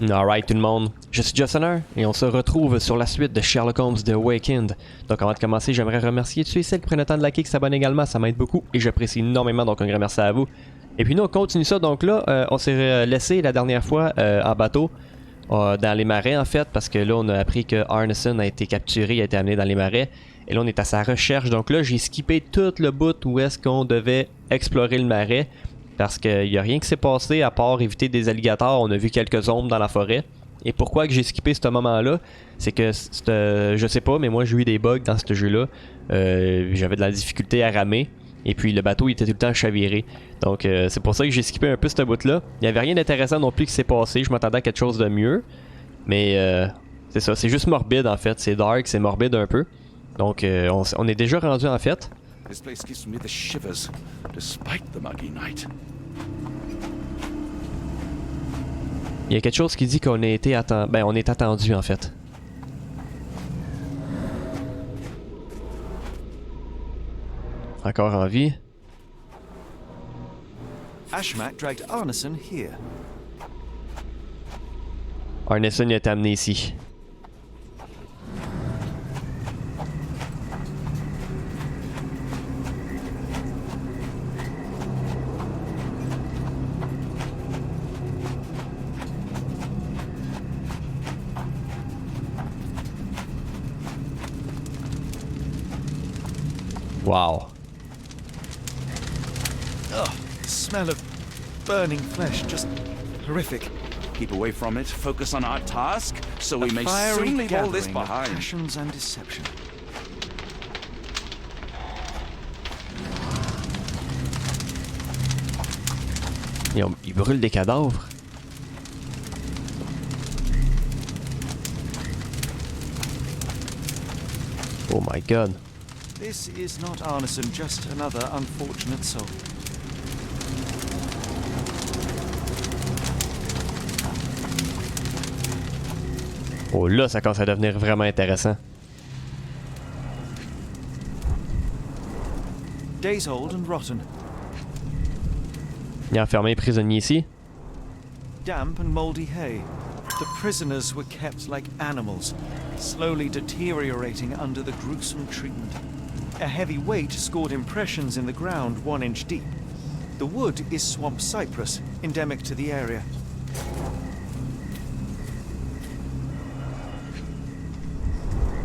Alright tout le monde, je suis Jocelyn et on se retrouve sur la suite de Sherlock Holmes The Awakened. Donc avant de commencer, j'aimerais remercier ceux et celles qui prennent le temps de liker, qui s'abonnent également, ça m'aide beaucoup et j'apprécie énormément, donc un grand merci à vous. Et puis nous on continue ça, donc là on s'est laissé la dernière fois en bateau, dans les marais en fait, parce que là on a appris que Arneson a été capturé, il a été amené dans les marais. Et là on est à sa recherche, donc là j'ai skippé tout le bout où est-ce qu'on devait explorer le marais. Parce qu'il n'y a rien qui s'est passé à part éviter des alligators. On a vu quelques ombres dans la forêt. Et pourquoi que j'ai skippé ce moment-là, c'est que je sais pas, mais moi j'ai eu des bugs dans ce jeu-là. J'avais de la difficulté à ramer. Et puis le bateau il était tout le temps chaviré. Donc c'est pour ça que j'ai skippé un peu ce bout-là. Il n'y avait rien d'intéressant non plus qui s'est passé. Je m'attendais à quelque chose de mieux. Mais c'est ça, c'est juste morbide en fait. C'est dark, c'est morbide un peu. Donc on est déjà rendu en fait. This place gives me the shivers, despite the muggy night. Il y a quelque chose qui dit qu'on a été on est attendu en fait. Encore en vie. Ashmak dragged Arneson here. Arneson a été amené ici. Wow. Ugh, the smell of burning flesh, just horrific. Keep away from it, focus on our task, so we may Fiery soon leave all this gathering of behind. passions and deception. Ils brûlent des cadavres. Oh my god. This is not Arneson, just another unfortunate soul. Oh là, ça commence à devenir vraiment intéressant. Days old and rotten. Il est enfermé prisonnier ici. Damp and mouldy hay. The prisoners were kept like animals, slowly deteriorating under the gruesome treatment. A heavy weight scored impressions in the ground 1 inch deep. The wood is swamp cypress, endemic to the area.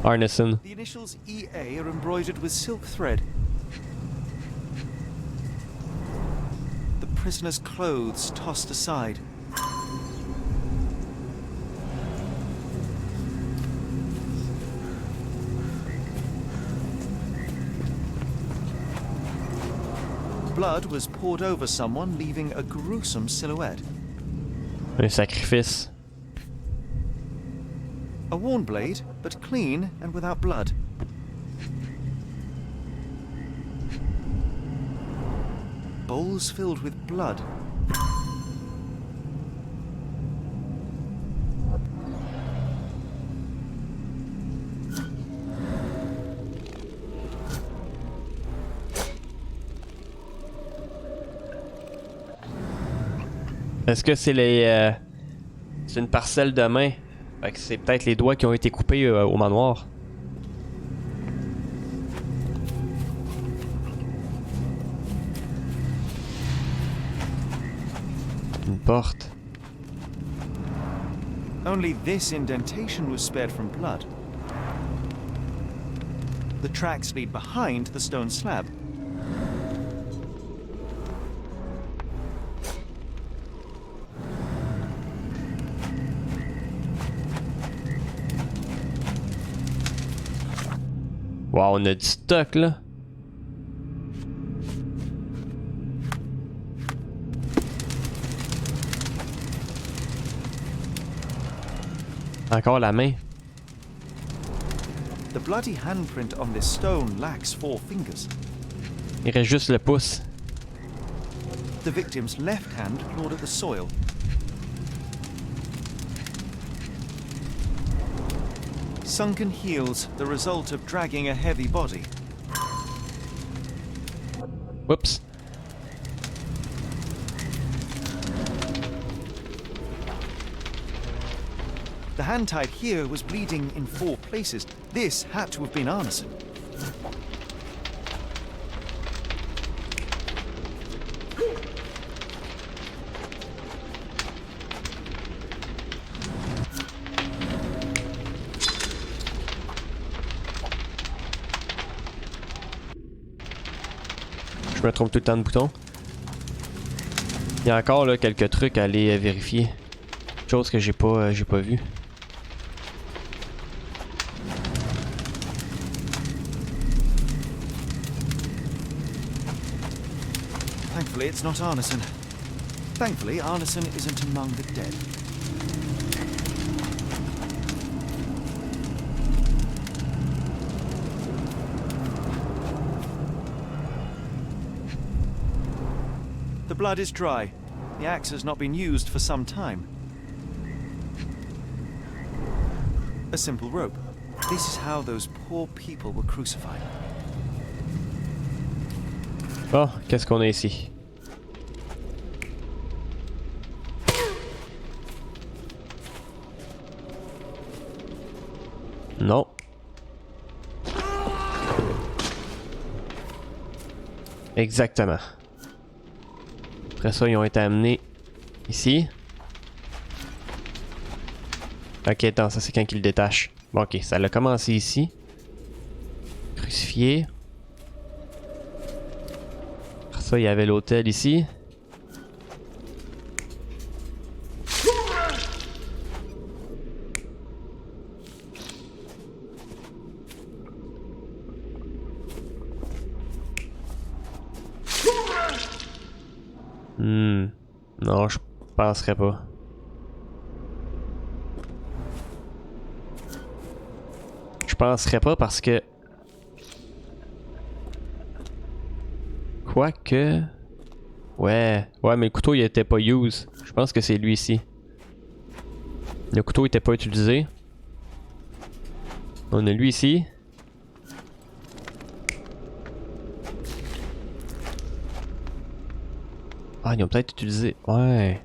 Arneson. The initials EA are embroidered with silk thread. The prisoner's clothes tossed aside. Blood was poured over someone, leaving a gruesome silhouette. Un sacrifice. A worn blade, but clean and without blood. Bowls filled with blood. Est-ce que c'est c'est une parcelle de main? Fait que c'est peut-être les doigts qui ont été coupés au manoir. Une porte. Only this indentation was spared from blood. The tracks lead behind the stone slab. Wow, on a du stock là. Encore la main. The bloody handprint on this stone lacks 4 fingers. Il reste juste le pouce. The victim's left hand clawed at the soil. Sunken heels, the result of dragging a heavy body. Whoops. The hand tied here was bleeding in 4 places. This had to have been arson. Je me trompe tout le temps de bouton. Il y a encore là quelques trucs à aller vérifier. Chose que j'ai pas vu. Thankfully, it's not arson. Thankfully, arson isn't among the dead. The blood is dry. The axe has not been used for some time. A simple rope. This is how those poor people were crucified. Oh, qu'est-ce qu'on a ici? Non. Exactement. Après ça, ils ont été amenés ici. Ok, attends, ça c'est quand il le détache. Bon, ok, ça a commencé ici. Crucifié. Après ça, il y avait l'hôtel ici. Non, je penserais pas. Je penserais pas parce que... Quoique... Ouais, mais le couteau il était pas use. Je pense que c'est lui ici. Le couteau était pas utilisé. On a lui ici. Ah, ils ont peut-être utilisé... Ouais.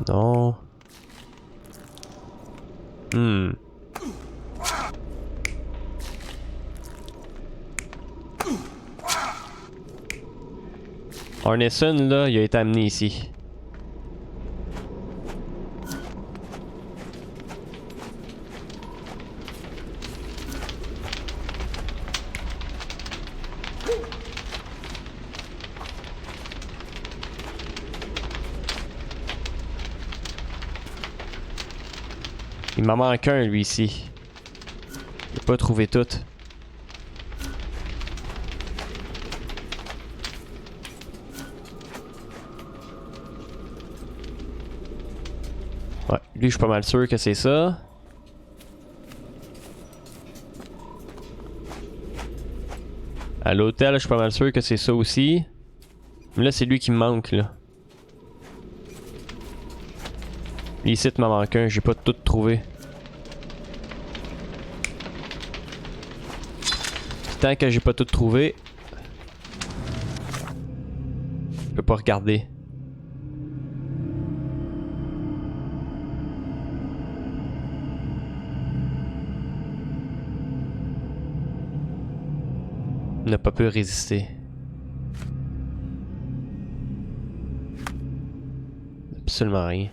Non. Arneson, là, il a été amené ici. Il m'en manque un, lui, ici. J'ai pas trouvé tout. Ouais, lui, je suis pas mal sûr que c'est ça. À l'hôtel, je suis pas mal sûr que c'est ça aussi. Mais là, c'est lui qui me manque, là. Ici, il m'en manque un, j'ai pas tout trouvé. Tant que j'ai pas tout trouvé, je peux pas regarder. On n'a pas pu résister. Absolument rien.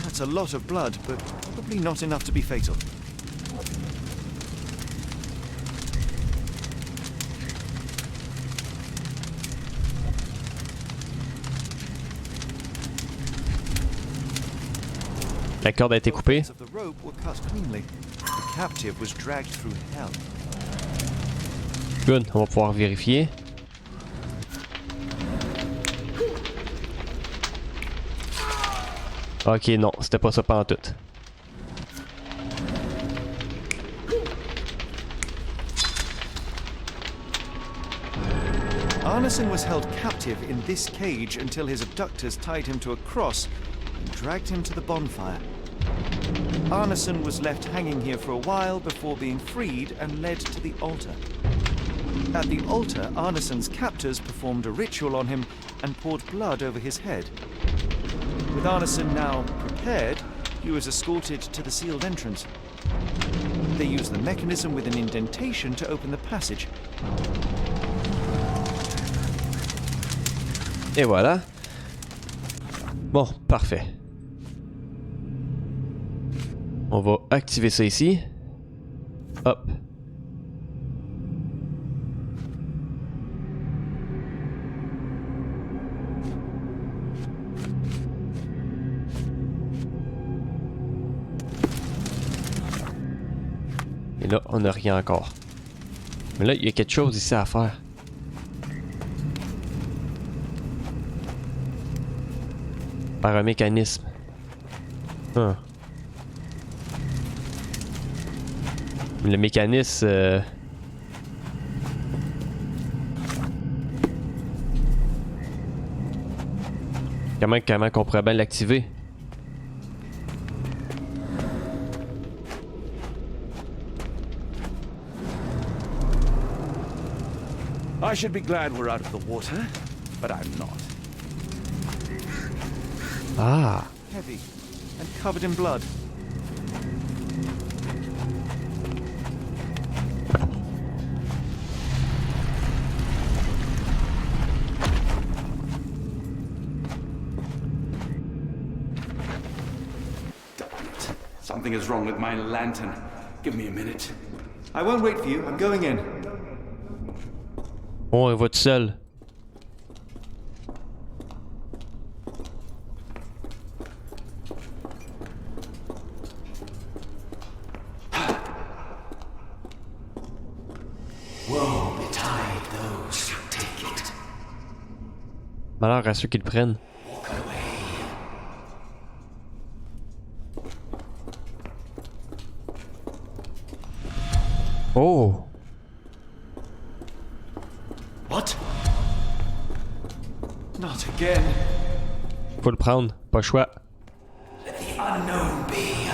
That's a lot of blood, but probably not enough to be fatal. La corde a été coupée. The rope were cut cleanly. The captive was dragged through hell. Good, on va pouvoir vérifier. Ok, non, c'était pas ça pantoute. Arneson was held captive in this cage until his abductors tied him to a cross and dragged him to the bonfire. Arneson was left hanging here for a while before being freed and led to the altar. At the altar, Arneson's captors performed a ritual on him and poured blood over his head. With Arneson now prepared, he was escorted to the sealed entrance. They used the mechanism with an indentation to open the passage. Et voilà. Bon, parfait. On va activer ça ici. Hop. Et là, on n'a rien encore. Mais là, il y a quelque chose ici à faire. Par un mécanisme. Le mécanisme... Comment qu'on pourrait bien l'activer? I should be glad we're out of the water, but I'm not. Ah! Heavy and covered in blood. Something is wrong with my lantern. Give me a minute. I won't wait for you. I'm going in. Oh, il va tout seul. Woe betide those who take it. Malheur à ceux qui le prennent. Walk away. Oh! What? Not again. Faut le prendre, pas le choix. Let the unknown be.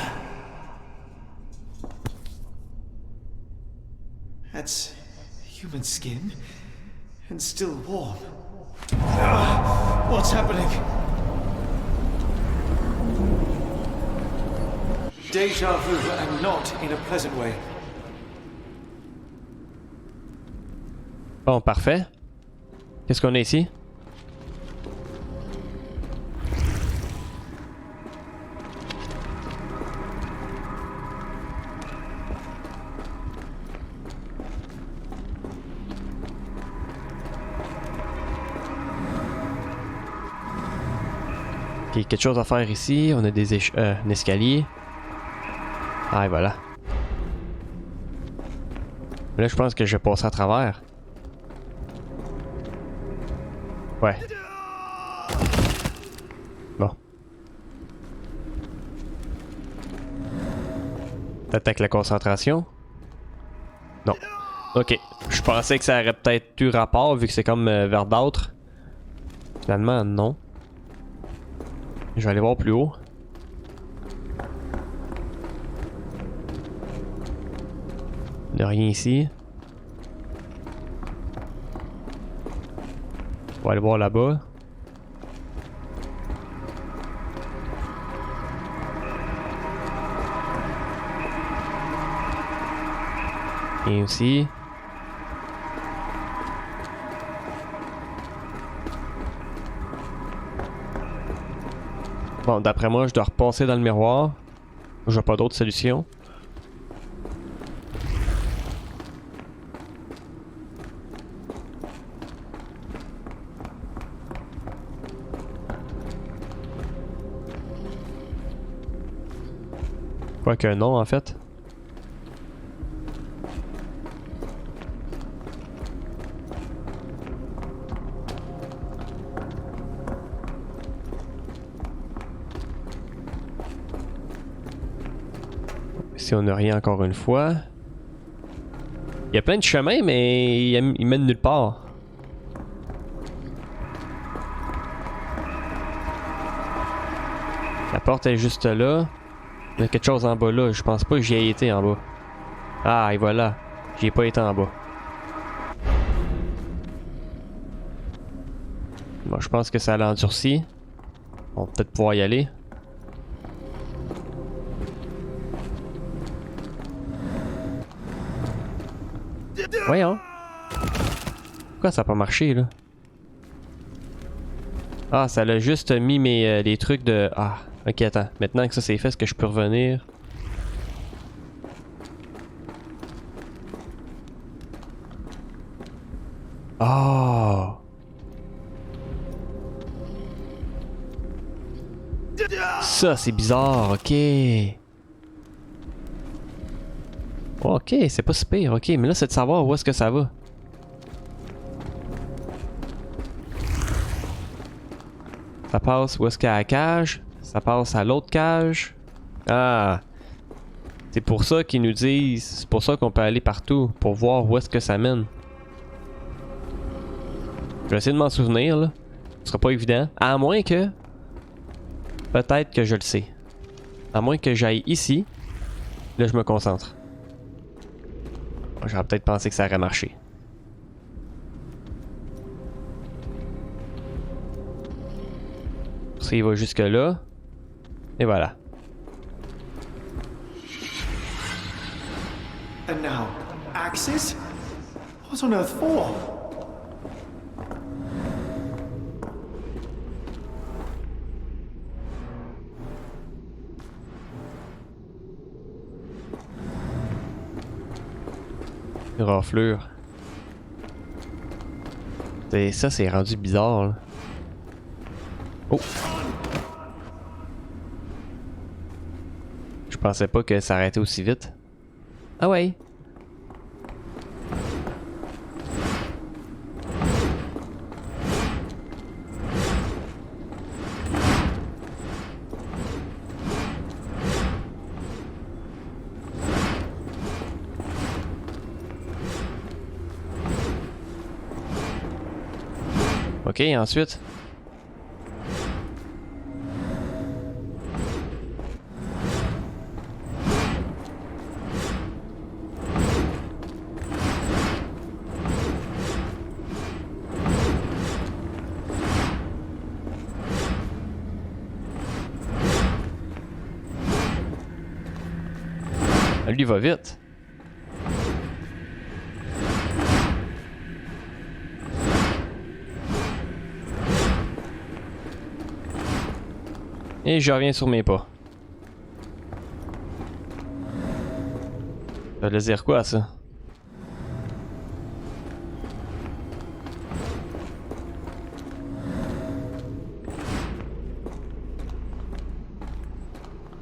That's human skin and still warm. What's happening? Deja vu, and not in a pleasant way. Bon, parfait. Qu'est-ce qu'on a ici? Ok, quelque chose à faire ici. On a des un escalier. Ah, et voilà. Là, je pense que je vais passer à travers. Ouais. Bon. T'attaques la concentration? Non. Ok. Je pensais que ça aurait peut-être eu rapport vu que c'est comme verdâtre. Finalement, non. Je vais aller voir plus haut. Il n'y a rien ici. On va aller voir là-bas. Et aussi. Bon, d'après moi, je dois repasser dans le miroir. Je vois pas d'autre solution. Quoique non, en fait. Ici, on n'a rien encore une fois. Il y a plein de chemins, mais ils mènent nulle part. La porte est juste là. Il y a quelque chose en bas là. Je pense pas que j'y ai été en bas. Ah, et voilà. J'y ai pas été en bas. Bon, je pense que ça l'endurcit. On va peut-être pouvoir y aller. Voyons. Pourquoi ça a pas marché là? Ah, ça l'a juste mis les trucs de... Ah, ok, attends. Maintenant que ça c'est fait, est-ce que je peux revenir? Oh! Ça, c'est bizarre, ok. Ok, c'est pas si pire, ok. Mais là, c'est de savoir où est-ce que ça va. Ça passe où est-ce qu'il y a la cage? Ça passe à l'autre cage? Ah! C'est pour ça qu'ils nous disent... C'est pour ça qu'on peut aller partout, pour voir où est-ce que ça mène. Je vais essayer de m'en souvenir, là. Ce sera pas évident. À moins que... Peut-être que je le sais. À moins que j'aille ici. Là, je me concentre. J'aurais peut-être pensé que ça aurait marché. Ça, il va jusque là. Et voilà. And now, axes? What on earth for? Raflure. Et ça, c'est rendu bizarre, là. Oh! Je pensais pas que ça arrêtait aussi vite. Ah ouais! Ok, ensuite. Lui va vite. Et je reviens sur mes pas. Ça veut dire quoi, ça?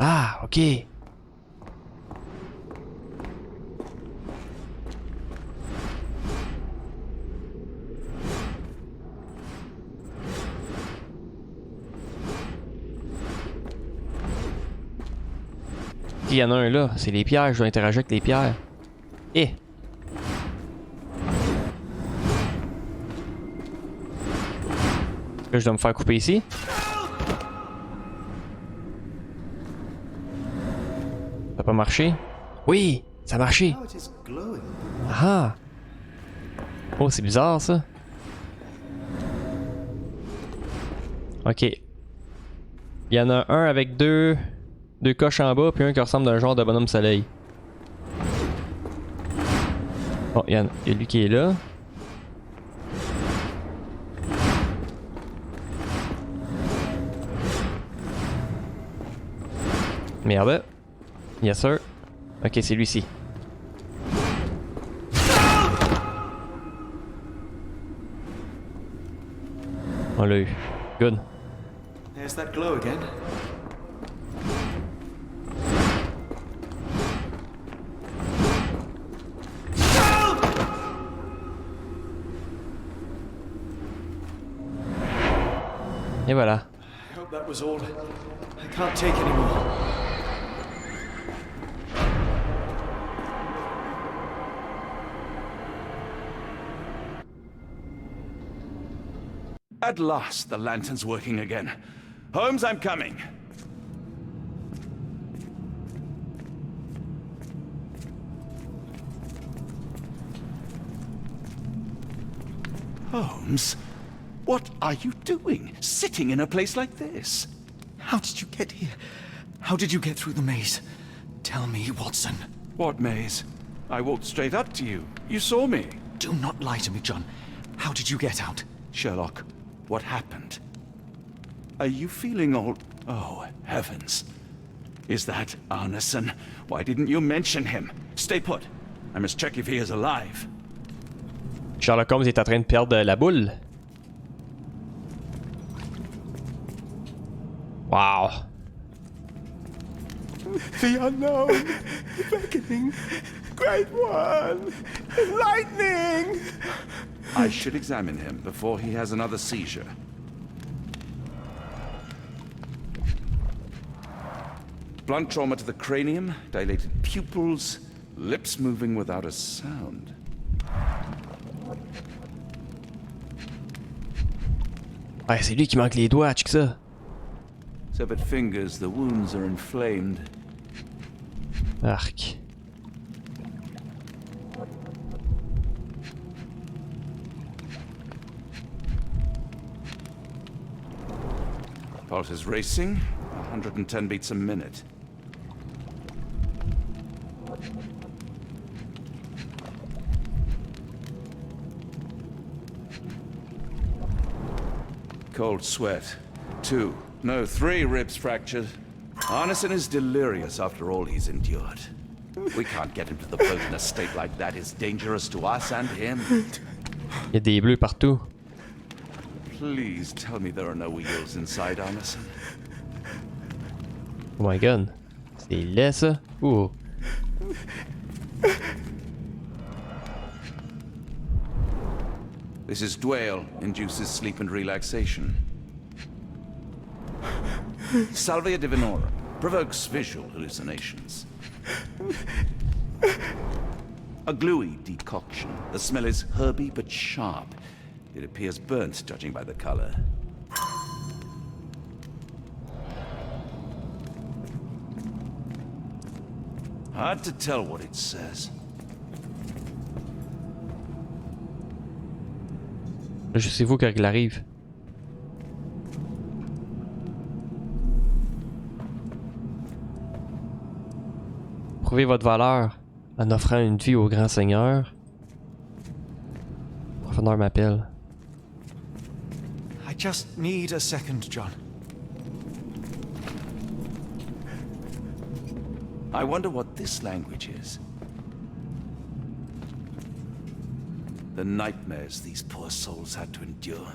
Ah, ok. Il y en a un là, c'est les pierres, je dois interagir avec les pierres. Eh! Là, je dois me faire couper ici. Ça n'a pas marché? Oui! Ça a marché! Ah! Oh, c'est bizarre ça. Ok. Il y en a un avec deux coches en bas, puis un qui ressemble à un genre de bonhomme soleil. Bon, il y a lui qui est là. Merde. Yes sir. Ok, c'est lui-ci. On l'a eu. Good. There's that glow again. Et voilà. I hope that was all. I can't take any more. At last, the lantern's working again. Holmes, I'm coming. Holmes, what are you doing, sitting in a place like this? How did you get here? How did you get through the maze? Tell me, Watson. What maze? I walked straight up to you. You saw me. Do not lie to me, John. How did you get out? Sherlock, what happened? Are you feeling all... Oh, heavens. Is that Arneson? Why didn't you mention him? Stay put. I must check if he is alive. Sherlock Holmes est en train de perdre la boule. Wow. The unknown, beckoning, great one, lightning! I should examine him before he has another seizure. Blunt trauma to the cranium, dilated pupils, lips moving without a sound. Ouais, c'est lui qui manque les doigts, check ça. Severed fingers, the wounds are inflamed. Arc. Pulse is racing, 110 beats a minute. Cold sweat. 2, no, 3 ribs fractured. Arneson is delirious after all he's endured. We can't get him to the boat in a state like that. It's dangerous to us and him. Il y a des bleus partout. Please tell me there are no wheels inside Arneson. Oh my god. C'est laid ça. Ouh. This is Dwale, induces sleep and relaxation. Salvia divinorum, provokes visual hallucinations. A gluey decoction. The smell is herby but sharp. It appears burnt, judging by the color. Hard to tell what it says. Je sais vous quand il arrive. Prouvez votre valeur en offrant une vie au grand seigneur. Profondeur m'appelle. I just need a second, John. I wonder what this language is. The nightmares these poor souls had to endure.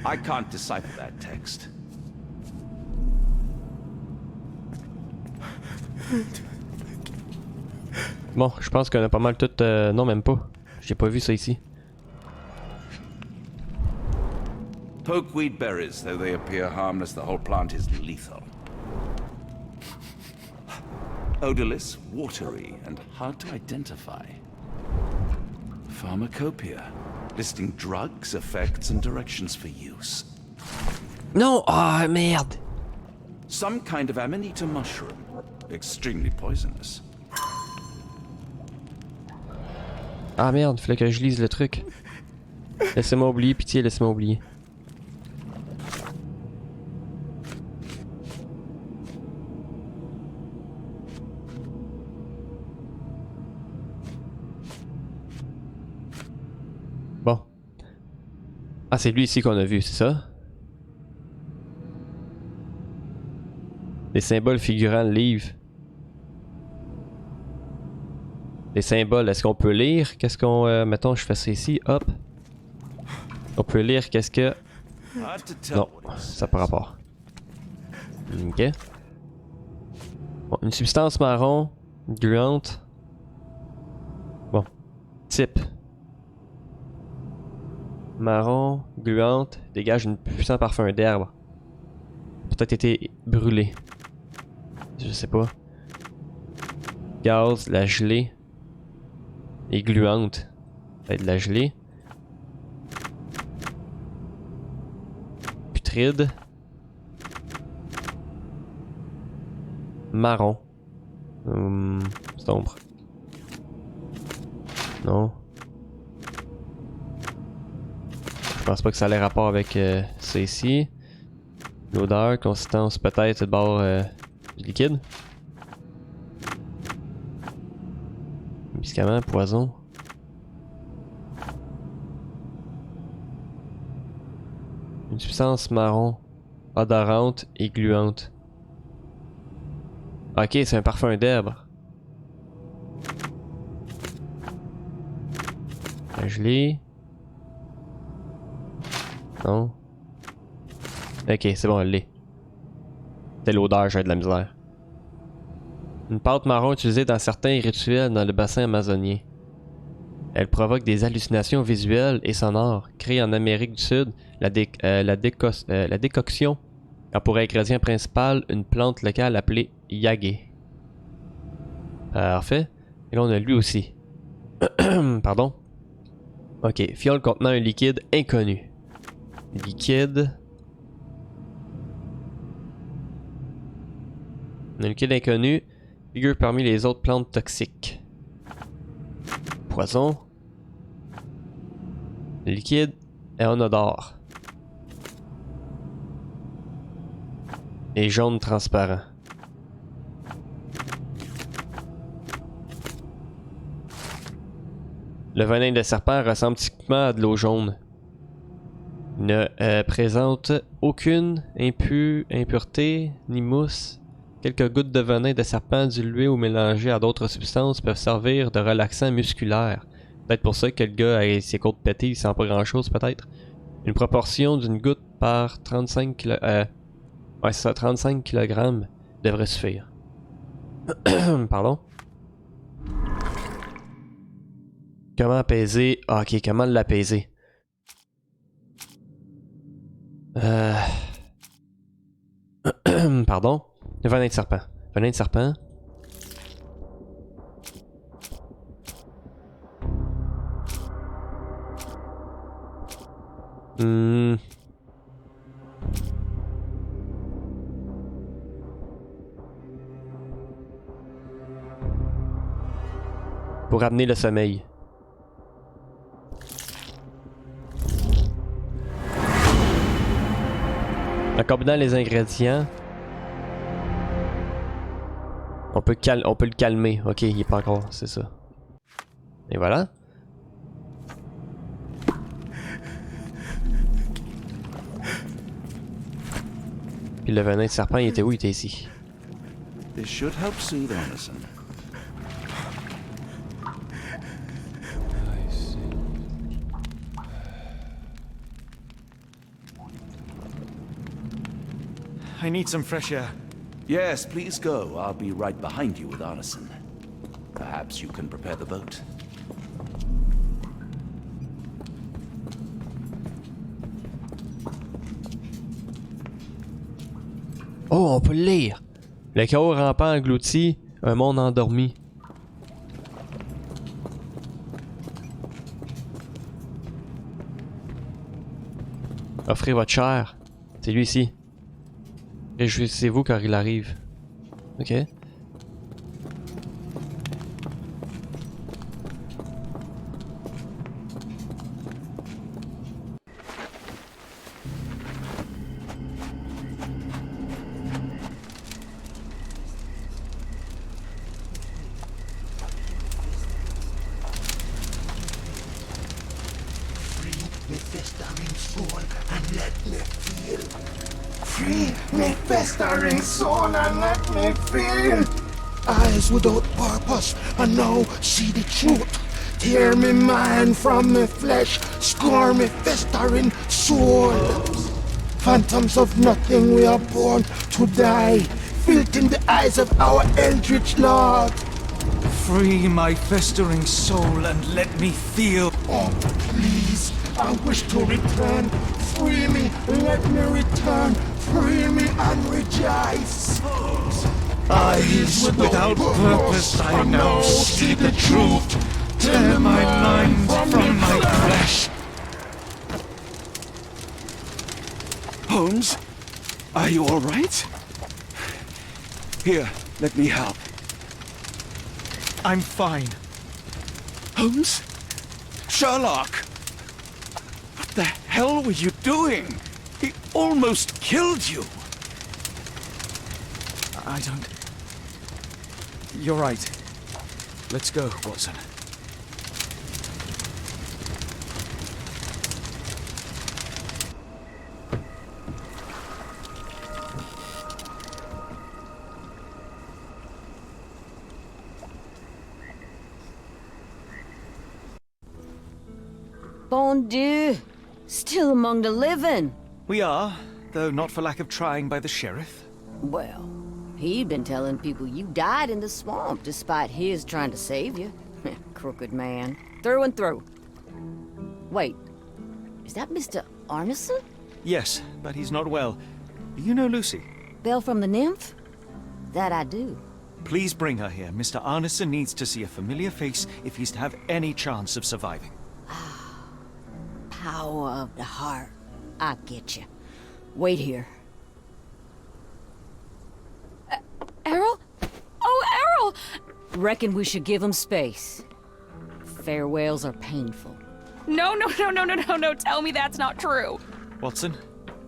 I can't decipher that text. Bon, je pense qu'on a pas mal tout... non, même pas. J'ai pas vu ça ici. Pokeweed berries, though they appear harmless, the whole plant is lethal. Odorless, watery, and hard to identify. Pharmacopoeia, listing drugs, effects, and directions for use. Non! Ah, merde! Some kind of amanita mushroom, extremely poisonous. Ah merde, fallait que je lise le truc. Laissez-moi oublier, pitié, laissez-moi oublier. Bon. Ah, c'est lui ici qu'on a vu, c'est ça? Les symboles figurant le livre. Les symboles, est-ce qu'on peut lire? Qu'est-ce qu'on... mettons, je fais ça ici, hop. On peut lire qu'est-ce que... Non, ça n'a pas rapport. Ok. Bon, une substance marron, gluante. Bon. Type. Marron, gluante, dégage un puissant parfum d'herbe. Peut-être été brûlé. Je sais pas. Gaz, la gelée. Et gluante. Peut-être de la gelée. putride. Marron. Sombre. Non. Je pense pas que ça ait rapport avec ça ici. L'odeur, consistance peut-être de bord du liquide. Médicament, poison. Une substance marron, odorante et gluante. Ok, c'est un parfum d'herbe. Un gelé. Non. Ok, c'est bon, elle l'est. C'est l'odeur, j'ai de la misère. Une pâte marron utilisée dans certains rituels dans le bassin amazonien. Elle provoque des hallucinations visuelles et sonores. Créée en Amérique du Sud, la décoction a pour ingrédient principal une plante locale appelée yagé. Parfait. Et là on a lui aussi. Pardon. Ok, fiole contenant un liquide inconnu. Liquide. Un liquide inconnu figure parmi les autres plantes toxiques. Poison. Le liquide est en odeur. Et jaune transparent. Le venin de serpent ressemble typiquement à de l'eau jaune. Il ne présente aucune impureté ni mousse. Quelques gouttes de venin de serpent diluées ou mélangées à d'autres substances peuvent servir de relaxant musculaire. Peut-être pour ça que le gars a ses côtes pétées, il sent pas grand chose peut-être. Une proportion d'une goutte par 35 kg. Ouais, c'est ça, 35 kg devrait suffire. Pardon. Comment apaiser? Ah, ok, comment l'apaiser? Pardon. Le venin de serpent. Venin de serpent. Pour amener le sommeil. En combinant les ingrédients, on peut le calmer. Ok, il est pas encore, c'est ça. Et voilà. Puis le venin de serpent, il était où? Il était ici. This should help soothe Anderson. I need some fresh air. Yes, please go. I'll be right behind you with Anderson. Perhaps you can prepare the boat. Oh, on peut le lire! Le chaos rampant englouti, un monde endormi. Offrez votre chair. C'est lui ici. Réjouissez-vous car il arrive. Ok. Free me festering soul and let me feel. Eyes without purpose and now see the truth. Tear me mind from me flesh, score me festering soul. Phantoms of nothing, we are born to die. Filth in the eyes of our eldritch lord. Free my festering soul and let me feel. Oh, please, I wish to return. Free me, let me return. Free me and rejoice. Eyes Without purpose, I now see the truth. Tear my mind from my flesh. Holmes? Are you all right? Here, let me help. I'm fine. Holmes? Sherlock! What the hell were you doing? He almost killed you! I don't... You're right. Let's go, Watson. Bon Dieu! Still among the living. We are, though not for lack of trying by the sheriff. Well, he'd been telling people you died in the swamp despite his trying to save you. Crooked man. Through and through. Wait, is that Mr. Arneson? Yes, but he's not well. You know Lucy? Belle from the Nymph? That I do. Please bring her here. Mr. Arneson needs to see a familiar face if he's to have any chance of surviving. Power of the heart. I get you. Wait here. Errol? Oh, Errol! Reckon we should give him space. Farewells are painful. No, tell me that's not true. Watson?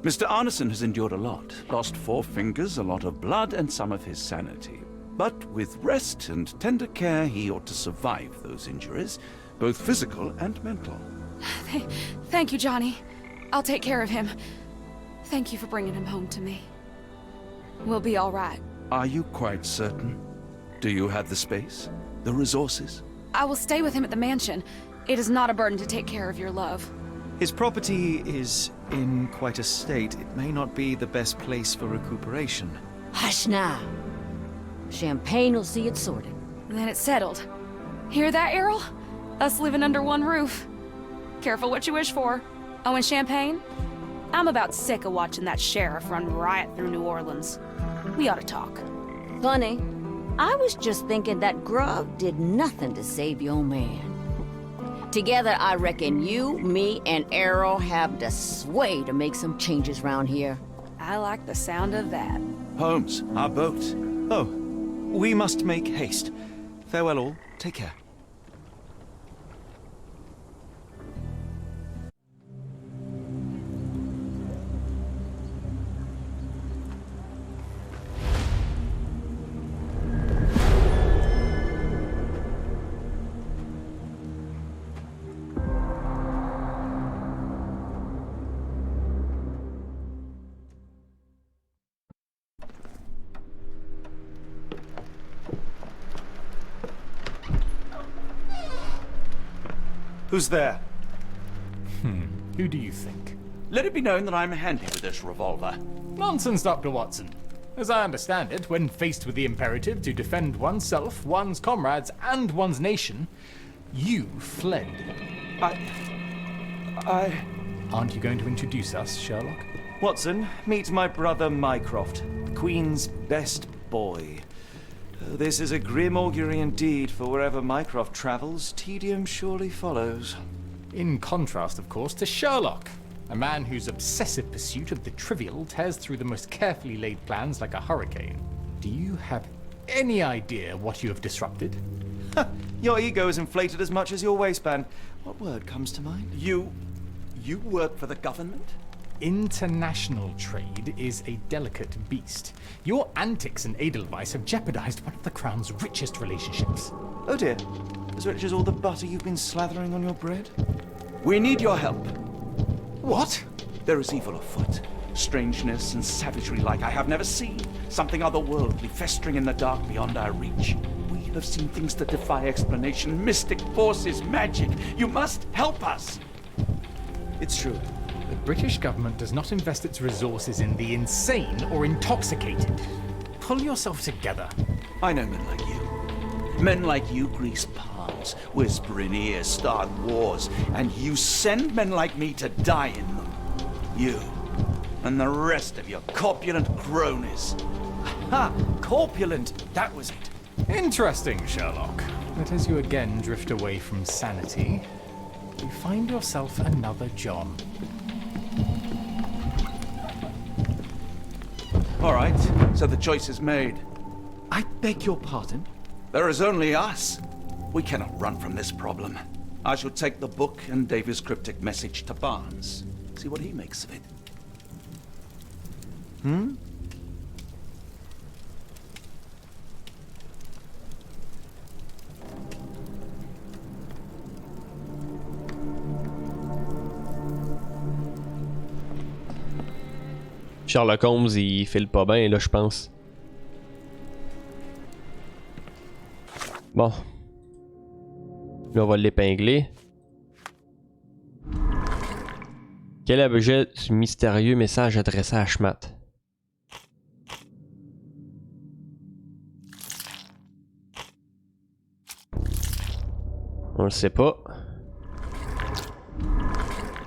Mr. Arneson has endured a lot. Lost 4 fingers, a lot of blood, and some of his sanity. But with rest and tender care, he ought to survive those injuries, both physical and mental. Thank you, Johnny. I'll take care of him. Thank you for bringing him home to me. We'll be all right. Are you quite certain? Do you have the space? The resources? I will stay with him at the mansion. It is not a burden to take care of your love. His property is in quite a state. It may not be the best place for recuperation. Hush now. Champagne will see it sorted. Then it's settled. Hear that, Errol? Us living under one roof. Careful what you wish for. Oh, and champagne? I'm about sick of watching that sheriff run riot through New Orleans. We ought to talk. Funny. I was just thinking that grub did nothing to save your man. Together, I reckon you, me, and Errol have the sway to make some changes round here. I like the sound of that. Holmes, our boat. Oh, we must make haste. Farewell all. Take care. Who's there? Who do you think? Let it be known that I'm handy with this revolver. Nonsense, Dr. Watson. As I understand it, when faced with the imperative to defend oneself, one's comrades, and one's nation, you fled. I... Aren't you going to introduce us, Sherlock? Watson, meet my brother Mycroft, the Queen's best boy. This is a grim augury indeed, for wherever Mycroft travels, tedium surely follows. In contrast, of course, to Sherlock, a man whose obsessive pursuit of the trivial tears through the most carefully laid plans like a hurricane. Do you have any idea what you have disrupted? Your ego is inflated as much as your waistband. What word comes to mind? You work for the government? International trade is a delicate beast. Your antics and edelweiss have jeopardized one of the Crown's richest relationships. Oh dear. As rich as all the butter you've been slathering on your bread? We need your help. What? There is evil afoot. Strangeness and savagery like I have never seen. Something otherworldly festering in the dark beyond our reach. We have seen things that defy explanation. Mystic forces, magic. You must help us. It's true. The British government does not invest its resources in the insane or intoxicated. Pull yourself together. I know men like you. Men like you grease palms, whisper in ears, start wars, and you send men like me to die in them. You and the rest of your corpulent cronies. Ha! Corpulent! That was it. Interesting, Sherlock. But as you again drift away from sanity, you find yourself another John. All right, so the choice is made. I beg your pardon? There is only us. We cannot run from this problem. I shall take the book and Davy's cryptic message to Barnes. See what he makes of it. Sherlock Holmes, il file pas bien là, je pense. Bon. Là, on va l'épingler. Quel est l'objet du mystérieux message adressé à Schmatt? On le sait pas.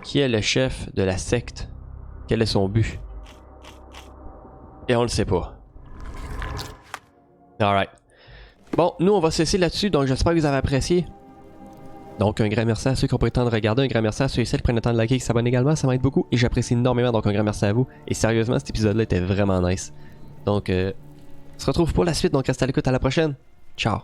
Qui est le chef de la secte? Quel est son but? Et on le sait pas. Alright. Bon, nous on va cesser là-dessus, donc j'espère que vous avez apprécié. Donc un grand merci à ceux qui ont pris le temps de regarder, un grand merci à ceux et celles qui prennent le temps de liker et qui s'abonnent également, ça m'aide beaucoup et j'apprécie énormément, donc un grand merci à vous. Et sérieusement, cet épisode-là était vraiment nice. Donc, on se retrouve pour la suite, donc restez à l'écoute, à la prochaine. Ciao.